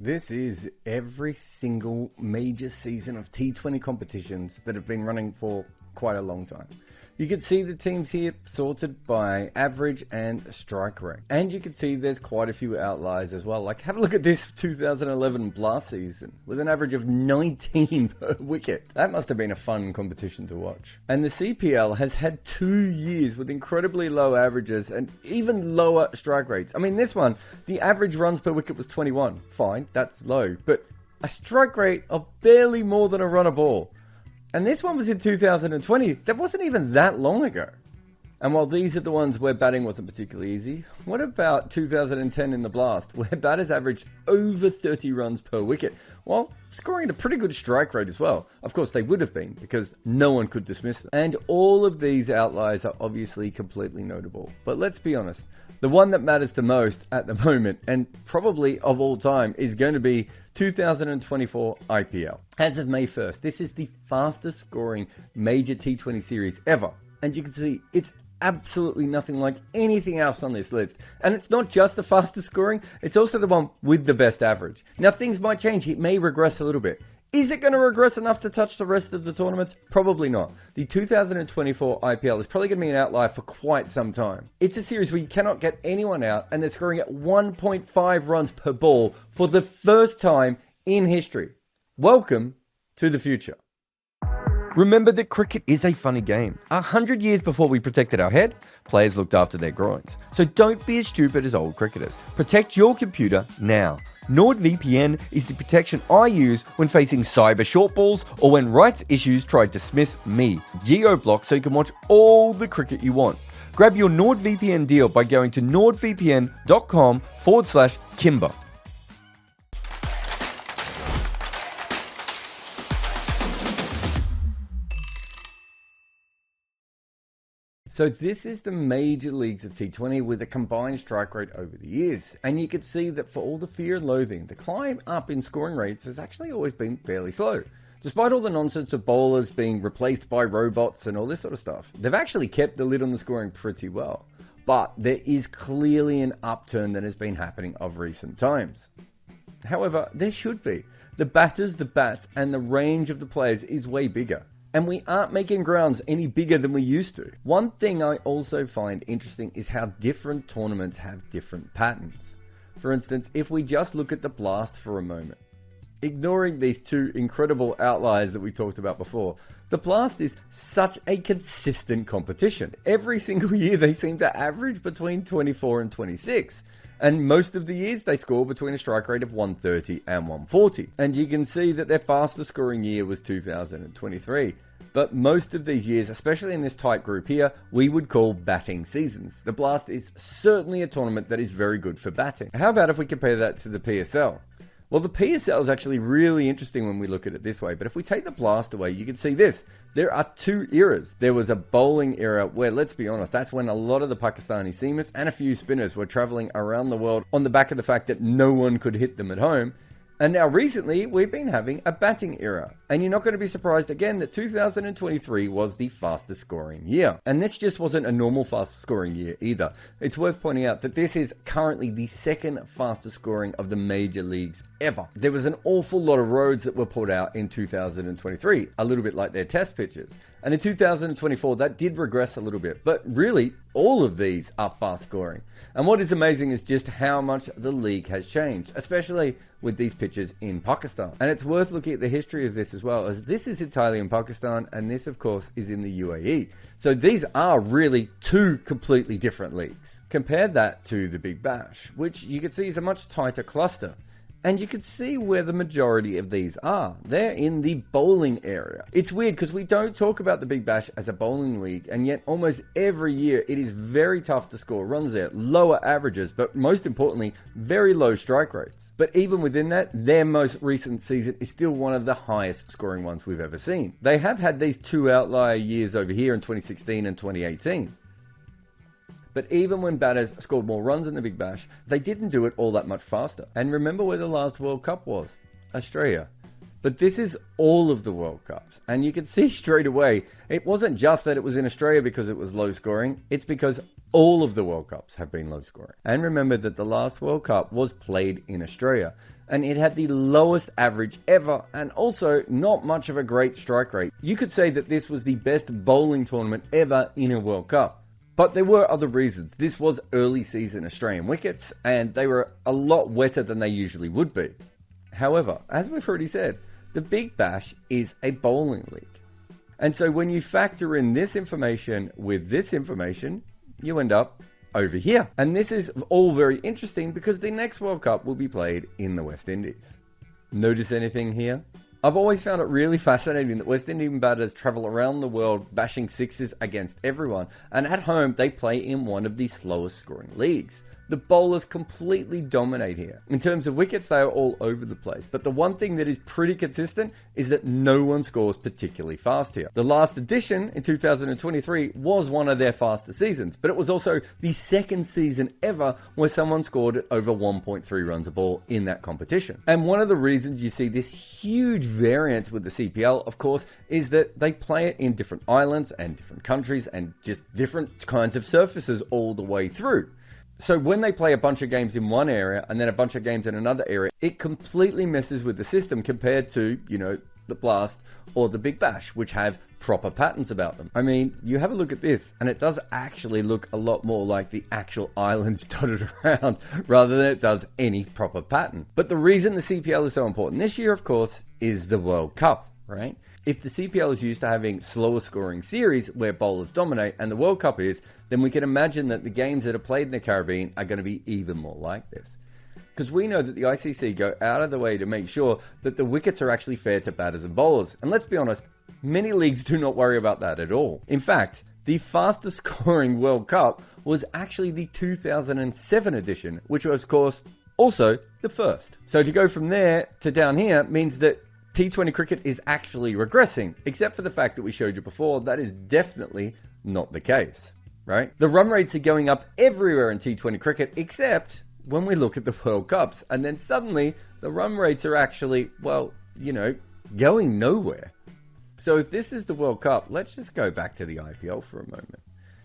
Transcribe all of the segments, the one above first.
This is every single major season of T20 competitions that have been running for quite a long time. You can see the teams here sorted by average and strike rate. And you can see there's quite a few outliers as well. Like, have a look at this 2011 Blast season with an average of 19 per wicket. That must have been a fun competition to watch. And the CPL has had 2 years with incredibly low averages and even lower strike rates. I mean, this one, the average runs per wicket was 21. Fine, that's low. But a strike rate of barely more than a run a ball. And this one was in 2020. That wasn't even that long ago. And while these are the ones where batting wasn't particularly easy, what about 2010 in the Blast, where batters averaged over 30 runs per wicket, while scoring at a pretty good strike rate as well? Of course, they would have been, because no one could dismiss them. And all of these outliers are obviously completely notable. But let's be honest, the one that matters the most at the moment, and probably of all time, is going to be 2024 IPL. As of May 1st, this is the fastest scoring major T20 series ever. And you can see it's absolutely nothing like anything else on this list. And it's not just the fastest scoring, it's also the one with the best average. Now, things might change. It may regress a little bit. Is it going to regress enough to touch the rest of the tournaments? Probably not. The 2024 IPL is probably going to be an outlier for quite some time. It's a series where you cannot get anyone out, and they're scoring at 1.5 runs per ball for the first time in history. Welcome to the future. Remember that cricket is a funny game. 100 years before we protected our head, players looked after their groins. So don't be as stupid as old cricketers. Protect your computer now. NordVPN is the protection I use when facing cyber shortballs or when rights issues try to dismiss me. Geo-block so you can watch all the cricket you want. Grab your NordVPN deal by going to nordvpn.com/Kimber. So this is the major leagues of T20 with a combined strike rate over the years. And you can see that for all the fear and loathing, the climb up in scoring rates has actually always been fairly slow. Despite all the nonsense of bowlers being replaced by robots and all this sort of stuff, they've actually kept the lid on the scoring pretty well. But there is clearly an upturn that has been happening of recent times. However, there should be. The batters, the bats, and the range of the players is way bigger. And we aren't making grounds any bigger than we used to. One thing I also find interesting is how different tournaments have different patterns. For instance, if we just look at the Blast for a moment, ignoring these two incredible outliers that we talked about before, the Blast is such a consistent competition. Every single year they seem to average between 24 and 26. And most of the years they score between a strike rate of 130 and 140. And you can see that their fastest scoring year was 2023. But most of these years, especially in this tight group here, we would call batting seasons. The Blast is certainly a tournament that is very good for batting. How about if we compare that to the PSL? Well, the PSL is actually really interesting when we look at it this way, but if we take the Blast away, you can see this. There are two eras. There was a bowling era where, let's be honest, that's when a lot of the Pakistani seamers and a few spinners were traveling around the world on the back of the fact that no one could hit them at home. And now recently, we've been having a batting era. And you're not going to be surprised again that 2023 was the fastest scoring year. And this just wasn't a normal fast scoring year either. It's worth pointing out that this is currently the second fastest scoring of the major leagues ever. There was an awful lot of roads that were pulled out in 2023, a little bit like their test pitches. And in 2024, that did regress a little bit. But really, all of these are fast scoring. And what is amazing is just how much the league has changed, especially with these pitches in Pakistan. And it's worth looking at the history of this as well, as this is entirely in Pakistan, and this, of course, is in the UAE. So these are really two completely different leagues. Compare that to the Big Bash, which you can see is a much tighter cluster. And you can see where the majority of these are. They're in the bowling area. It's weird because we don't talk about the Big Bash as a bowling league, and yet almost every year it is very tough to score runs there. Lower averages, but most importantly, very low strike rates. But even within that, their most recent season is still one of the highest scoring ones we've ever seen. They have had these two outlier years over here in 2016 and 2018. But even when batters scored more runs in the Big Bash, they didn't do it all that much faster. And remember where the last World Cup was? Australia. But this is all of the World Cups. And you can see straight away, it wasn't just that it was in Australia because it was low scoring. It's because all of the World Cups have been low scoring. And remember that the last World Cup was played in Australia. and it had the lowest average ever, and also not much of a great strike rate. You could say that this was the best bowling tournament ever in a World Cup. But there were other reasons. This was early season Australian wickets, and they were a lot wetter than they usually would be. However, as we've already said, the Big Bash is a bowling league. And so when you factor in this information with this information, you end up over here. And this is all very interesting because the next World Cup will be played in the West Indies. Notice anything here? I've always found it really fascinating that West Indian batters travel around the world bashing sixes against everyone, and at home they play in one of the slowest scoring leagues. The bowlers completely dominate here. In terms of wickets, they are all over the place. But the one thing that is pretty consistent is that no one scores particularly fast here. The last edition in 2023 was one of their faster seasons, but it was also the second season ever where someone scored over 1.3 runs a ball in that competition. And one of the reasons you see this huge variance with the CPL, of course, is that they play it in different islands and different countries and just different kinds of surfaces all the way through. So when they play a bunch of games in one area and then a bunch of games in another area, it completely messes with the system compared to, the Blast or the Big Bash, which have proper patterns about them. I mean, you have a look at this and it does actually look a lot more like the actual islands dotted around rather than it does any proper pattern. But the reason the CPL is so important this year, of course, is the World Cup, right? If the CPL is used to having slower scoring series where bowlers dominate and the World Cup is, then we can imagine that the games that are played in the Caribbean are going to be even more like this. Because we know that the ICC go out of the way to make sure that the wickets are actually fair to batters and bowlers. And let's be honest, many leagues do not worry about that at all. In fact, the fastest scoring World Cup was actually the 2007 edition, which was, of course, also the first. So to go from there to down here means that T20 cricket is actually regressing, except for the fact that we showed you before, that is definitely not the case, right? The run rates are going up everywhere in T20 cricket, except when we look at the World Cups, and then suddenly the run rates are actually, going nowhere. So if this is the World Cup, let's just go back to the IPL for a moment.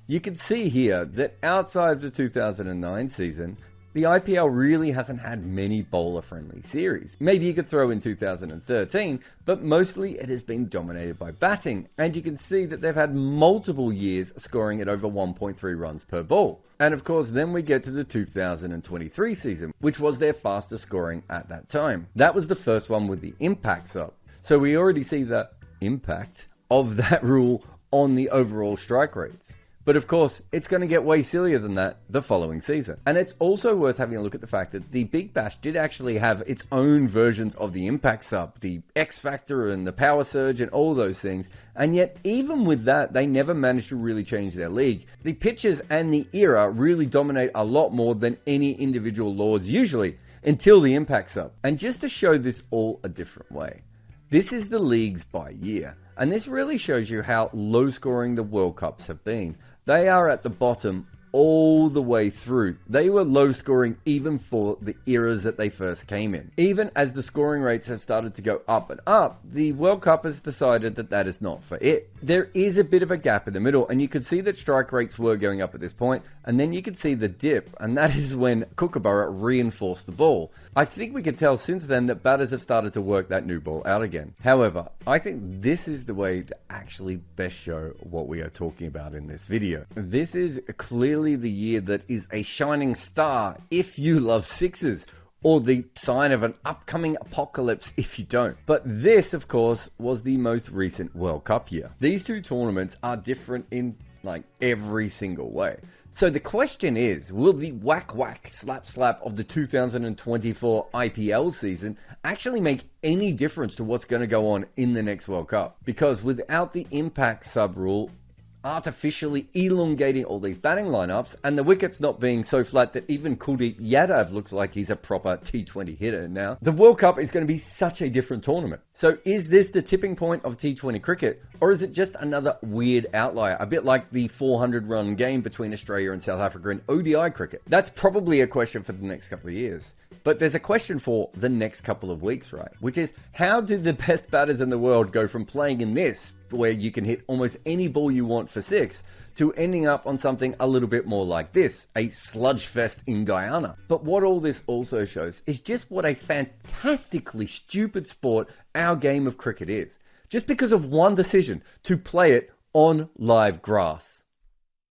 You can see here that outside of the 2009 season, the IPL really hasn't had many bowler-friendly series. Maybe you could throw in 2013, but mostly it has been dominated by batting, and you can see that they've had multiple years scoring at over 1.3 runs per ball. And of course, then we get to the 2023 season, which was their fastest scoring at that time. That was the first one with the impact sub. So we already see the impact of that rule on the overall strike rates. But of course, it's going to get way sillier than that the following season. And it's also worth having a look at the fact that the Big Bash did actually have its own versions of the impact sub, the X Factor and the power surge and all those things. And yet, even with that, they never managed to really change their league. The pitches and the era really dominate a lot more than any individual lords usually, until the impact sub. And just to show this all a different way, this is the leagues by year. And this really shows you how low scoring the World Cups have been. They are at the bottom all the way through. They were low scoring even for the eras that they first came in. Even as the scoring rates have started to go up and up, the World Cup has decided that that is not for it. There is a bit of a gap in the middle, and you could see that strike rates were going up at this point, and then you could see the dip, and that is when Kookaburra reinforced the ball. I think we could tell since then that batters have started to work that new ball out again. However, I think this is the way to actually best show what we are talking about in this video. This is clearly the year that is a shining star if you love sixes, or the sign of an upcoming apocalypse if you don't. But this, of course, was the most recent World Cup year. These two tournaments are different in every single way. So the question is, will the whack whack slap slap of the 2024 IPL season actually make any difference to what's going to go on in the next World Cup? Because without the impact sub rule artificially elongating all these batting lineups and the wickets not being so flat that even Kuldeep Yadav looks like he's a proper T20 hitter now, the World Cup is going to be such a different tournament. So is this the tipping point of T20 cricket, or is it just another weird outlier, a bit like the 400-run game between Australia and South Africa in ODI cricket? That's probably a question for the next couple of years. But there's a question for the next couple of weeks, right? Which is, how did the best batters in the world go from playing in this, where you can hit almost any ball you want for six, to ending up on something a little bit more like this, a sludge fest in Guyana. But what all this also shows is just what a fantastically stupid sport our game of cricket is, just because of one decision to play it on live grass.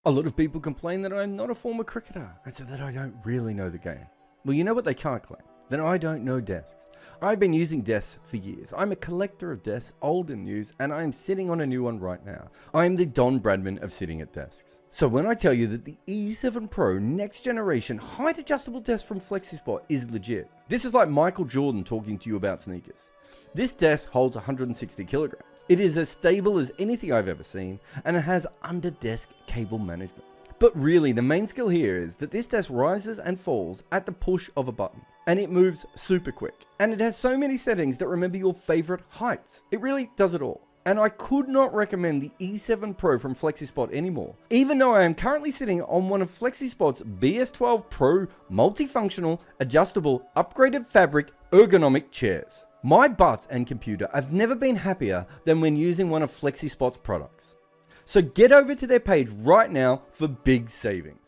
A lot of people complain that I'm not a former cricketer and so that I don't really know the game. Well, you know what they can't claim? That I don't know desks. I've been using desks for years. I'm a collector of desks, old and new, and I am sitting on a new one right now. I am the Don Bradman of sitting at desks. So when I tell you that the E7 Pro next generation height adjustable desk from FlexiSpot is legit, this is like Michael Jordan talking to you about sneakers. This desk holds 160 kilograms. It is as stable as anything I've ever seen, and it has under-desk cable management. But really, the main skill here is that this desk rises and falls at the push of a button, and it moves super quick. And it has so many settings that remember your favorite heights. It really does it all. And I could not recommend the E7 Pro from FlexiSpot anymore, even though I am currently sitting on one of FlexiSpot's BS12 Pro multifunctional, adjustable, upgraded fabric, ergonomic chairs. My butt and computer have never been happier than when using one of FlexiSpot's products. So get over to their page right now for big savings.